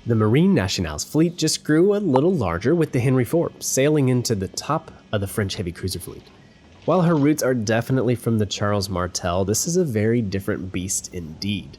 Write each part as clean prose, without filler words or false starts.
The Marine Nationale's fleet just grew a little larger with the Henri IV sailing into the top of the French heavy cruiser fleet. While her roots are definitely from the Charles Martel, this is a very different beast indeed.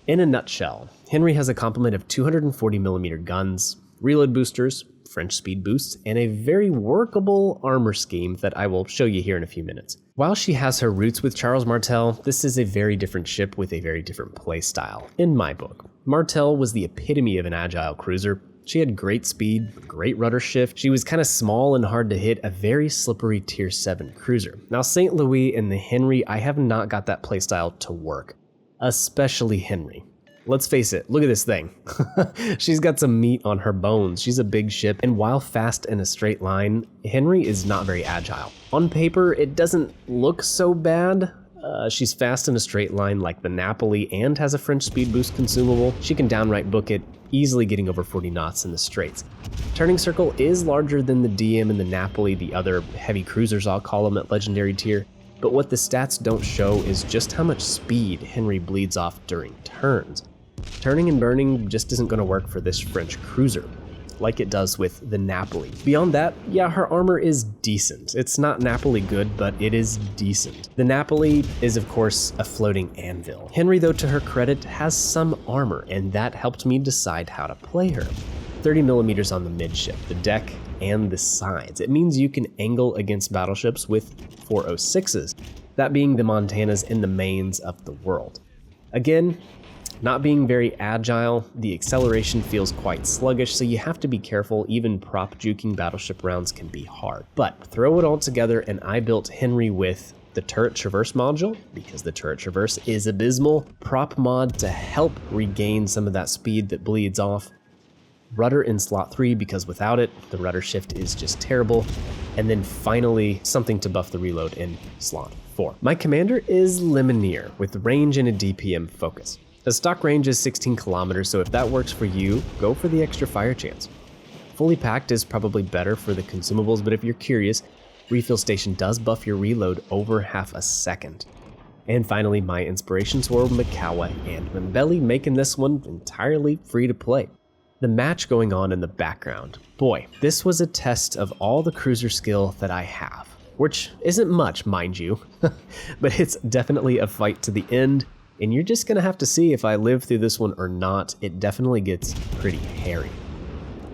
In a nutshell, Henri has a complement of 240mm guns, reload boosters, French speed boosts, and a very workable armor scheme that I will show you here in a few minutes. While she has her roots with Charles Martel, this is a very different ship with a very different playstyle, in my book. Martel was the epitome of an agile cruiser. She had great speed, great rudder shift. She was kind of small and hard to hit, a very slippery tier 7 cruiser. Now St. Louis and the Henri, I have not got that playstyle to work, especially Henri. Let's face it, look at this thing. She's got some meat on her bones. She's a big ship, and while fast in a straight line, Henri is not very agile. On paper, it doesn't look so bad. She's fast in a straight line like the Napoli and has a French speed boost consumable. She can downright book it, easily getting over 40 knots in the straights. Turning circle is larger than the DM and the Napoli, the other heavy cruisers I'll call them at legendary tier, but what the stats don't show is just how much speed Henri bleeds off during turns. Turning and burning just isn't going to work for this French cruiser, like it does with the Napoli. Beyond that, yeah, her armor is decent. It's not Napoli good, but it is decent. The Napoli is, of course, a floating anvil. Henri, though, to her credit, has some armor, and that helped me decide how to play her. 30mm on the midship, the deck, and the sides. It means you can angle against battleships with 406s, that being the Montanas and the Maines of the world. Again, not being very agile, the acceleration feels quite sluggish, so you have to be careful. Even prop juking battleship rounds can be hard. But throw it all together, and I built Henri with the turret traverse module, because the turret traverse is abysmal, prop mod to help regain some of that speed that bleeds off, rudder in slot 3 because without it, the rudder shift is just terrible, and then finally something to buff the reload in slot 4. My commander is Lemonier with range and a DPM focus. The stock range is 16 kilometers, so if that works for you, go for the extra fire chance. Fully packed is probably better for the consumables, but if you're curious, refill station does buff your reload over half a second. And finally, my inspirations were Mikawa and Mbeli, making this one entirely free to play. The match going on in the background. Boy, this was a test of all the cruiser skill that I have, which isn't much, mind you, but it's definitely a fight to the end. And you're just gonna have to see if I live through this one or not. It definitely gets pretty hairy.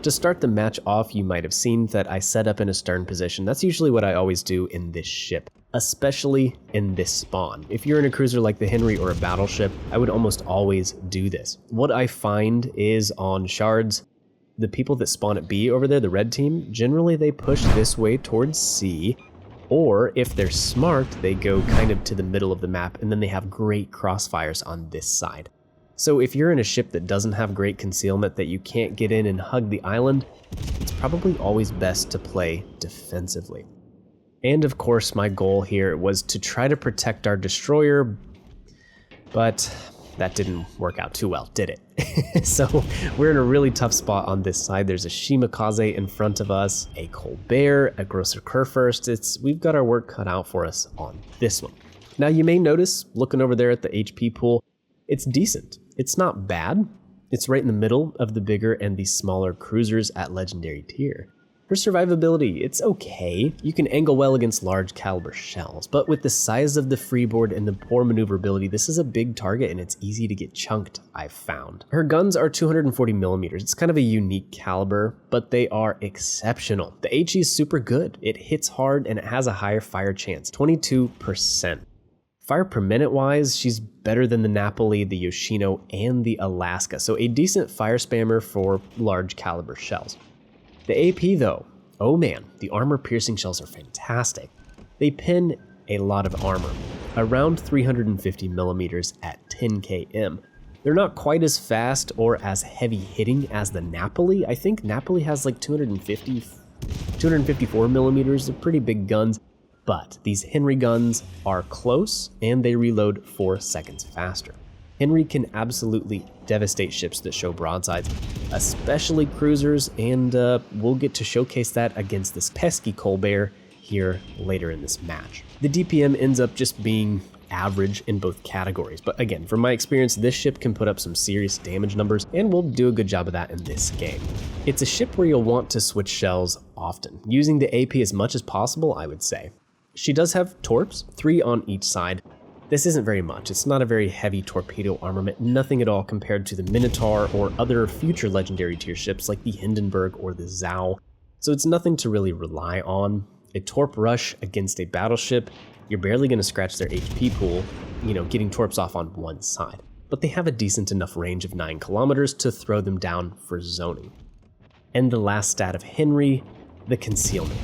To start the match off, you might have seen that I set up in a stern position. That's usually what I always do in this ship, especially in this spawn. If you're in a cruiser like the Henri or a battleship, I would almost always do this. What I find is on shards, the people that spawn at B over there, the red team, generally they push this way towards C, or if they're smart, they go kind of to the middle of the map, and then they have great crossfires on this side. So if you're in a ship that doesn't have great concealment, that you can't get in and hug the island, it's probably always best to play defensively. And of course, my goal here was to try to protect our destroyer, but that didn't work out too well, did it? So we're in a really tough spot on this side. There's a Shimakaze in front of us, a Colbert, a Grosser Kurfürst. We've got our work cut out for us on this one. Now you may notice, looking over there at the HP pool, it's decent. It's not bad. It's right in the middle of the bigger and the smaller cruisers at legendary tier. For survivability, it's okay. You can angle well against large caliber shells, but with the size of the freeboard and the poor maneuverability, this is a big target and it's easy to get chunked, I've found. Her guns are 240mm. It's kind of a unique caliber, but they are exceptional. The HE is super good. It hits hard and it has a higher fire chance, 22%. Fire per minute wise, she's better than the Napoli, the Yoshino, and the Alaska, so a decent fire spammer for large caliber shells. The AP though, oh man, the armor piercing shells are fantastic. They pin a lot of armor, around 350mm at 10 km. They're not quite as fast or as heavy hitting as the Napoli. I think Napoli has like 254mm, they're pretty big guns, but these Henri guns are close and they reload 4 seconds faster. Henri can absolutely devastate ships that show broadsides, especially cruisers, and we'll get to showcase that against this pesky Colbert here later in this match. The DPM ends up just being average in both categories. But again, from my experience, this ship can put up some serious damage numbers, and we'll do a good job of that in this game. It's a ship where you'll want to switch shells often, using the AP as much as possible, I would say. She does have torps, 3 on each side. This isn't very much. It's not a very heavy torpedo armament, nothing at all compared to the Minotaur or other future legendary tier ships like the Hindenburg or the Zhao. So it's nothing to really rely on. A torp rush against a battleship, you're barely going to scratch their HP pool, getting torps off on one side. But they have a decent enough range of 9 kilometers to throw them down for zoning. And the last stat of Henri, the concealment.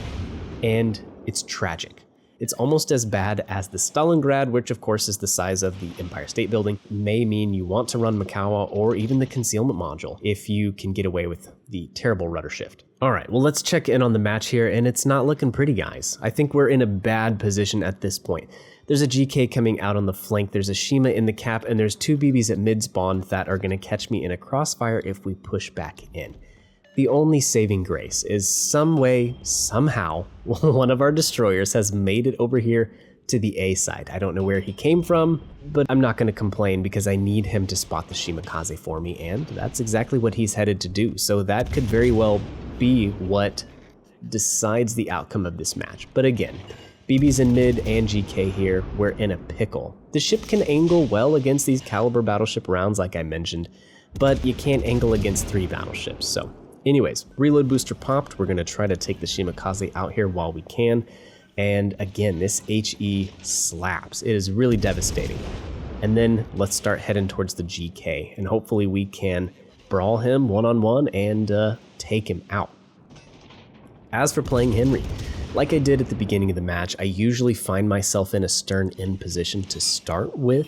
And it's tragic. It's almost as bad as the Stalingrad, which of course is the size of the Empire State Building. May mean you want to run Mikawa or even the concealment module if you can get away with the terrible rudder shift. All right, well, let's check in on the match here, and it's not looking pretty, guys. I think we're in a bad position at this point. There's a GK coming out on the flank, there's a Shima in the cap, and there's 2 BBs at mid-spawn that are going to catch me in a crossfire if we push back in. The only saving grace is some way, somehow, one of our destroyers has made it over here to the A side. I don't know where he came from, but I'm not going to complain because I need him to spot the Shimakaze for me, and that's exactly what he's headed to do. So that could very well be what decides the outcome of this match. But again, BB's in mid and GK here, we're in a pickle. The ship can angle well against these caliber battleship rounds like I mentioned, but you can't angle against 3 battleships, so... Anyways, reload booster popped. We're going to try to take the Shimakaze out here while we can. And again, this HE slaps. It is really devastating. And then let's start heading towards the GK. And hopefully we can brawl him one-on-one and take him out. As for playing Henri, like I did at the beginning of the match, I usually find myself in a stern in position to start with.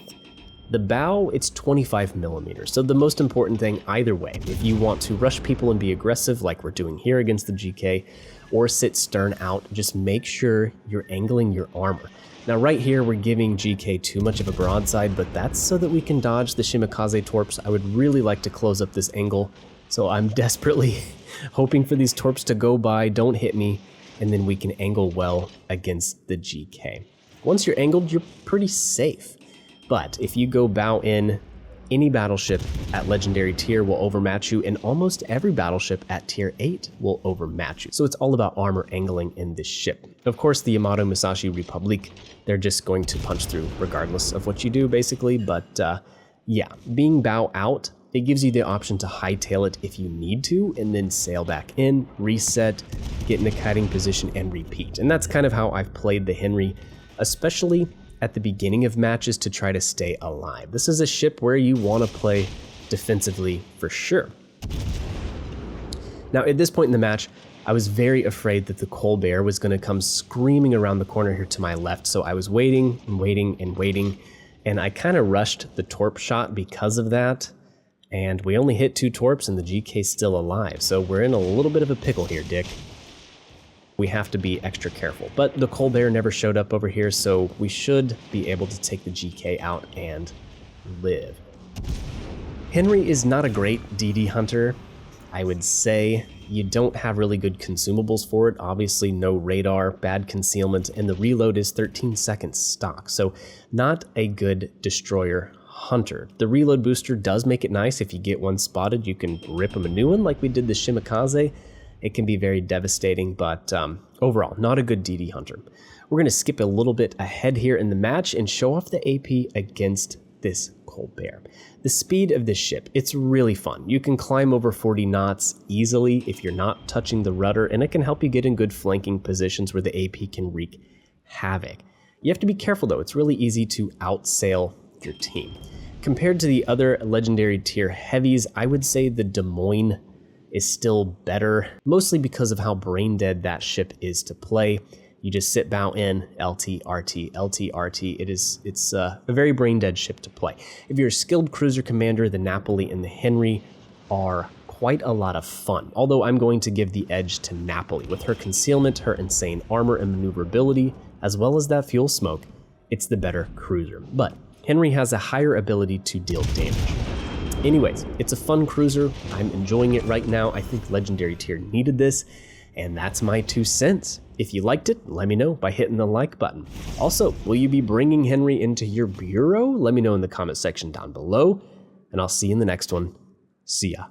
The bow, it's 25 millimeters, so the most important thing either way, if you want to rush people and be aggressive like we're doing here against the GK, or sit stern out, just make sure you're angling your armor. Now right here, we're giving GK too much of a broadside, but that's so that we can dodge the Shimakaze torps. I would really like to close up this angle, so I'm desperately hoping for these torps to go by, don't hit me, and then we can angle well against the GK. Once you're angled, you're pretty safe. But if you go bow in, any battleship at legendary tier will overmatch you, and almost every battleship at tier 8 will overmatch you. So it's all about armor angling in this ship. Of course, the Yamato Musashi Republic, they're just going to punch through regardless of what you do, basically. But yeah, being bow out, it gives you the option to hightail it if you need to, and then sail back in, reset, get in a kiting position, and repeat. And that's kind of how I've played the Henri, especially at the beginning of matches to try to stay alive. This is a ship where you want to play defensively for sure. Now at this point in the match, I was very afraid that the Colbert was going to come screaming around the corner here to my left, so I was waiting and waiting and waiting, and I kind of rushed the torp shot because of that, and we only hit 2 torps and the GK's still alive, so we're in a little bit of a pickle here, Dick. We have to be extra careful. But the Colbert never showed up over here, so we should be able to take the GK out and live. Henri is not a great DD hunter. I would say you don't have really good consumables for it. Obviously no radar, bad concealment, and the reload is 13 seconds stock, so not a good destroyer hunter. The reload booster does make it nice. If you get one spotted, you can rip him a new one like we did the Shimakaze. It can be very devastating, but overall, not a good DD hunter. We're going to skip a little bit ahead here in the match and show off the AP against this Colbert. The speed of this ship, it's really fun. You can climb over 40 knots easily if you're not touching the rudder, and it can help you get in good flanking positions where the AP can wreak havoc. You have to be careful though, it's really easy to outsail your team. Compared to the other legendary tier heavies, I would say the Des Moines is still better, mostly because of how brain dead that ship is to play. You just sit bow in, LT, RT, LT, RT. It's a very brain dead ship to play. If you're a skilled cruiser commander, the Napoli and the Henri are quite a lot of fun. Although I'm going to give the edge to Napoli. With her concealment, her insane armor and maneuverability, as well as that fuel smoke, it's the better cruiser. But Henri has a higher ability to deal damage. Anyways, it's a fun cruiser. I'm enjoying it right now. I think Legendary Tier needed this. And that's my 2 cents. If you liked it, let me know by hitting the like button. Also, will you be bringing Henri into your bureau? Let me know in the comment section down below, and I'll see you in the next one. See ya.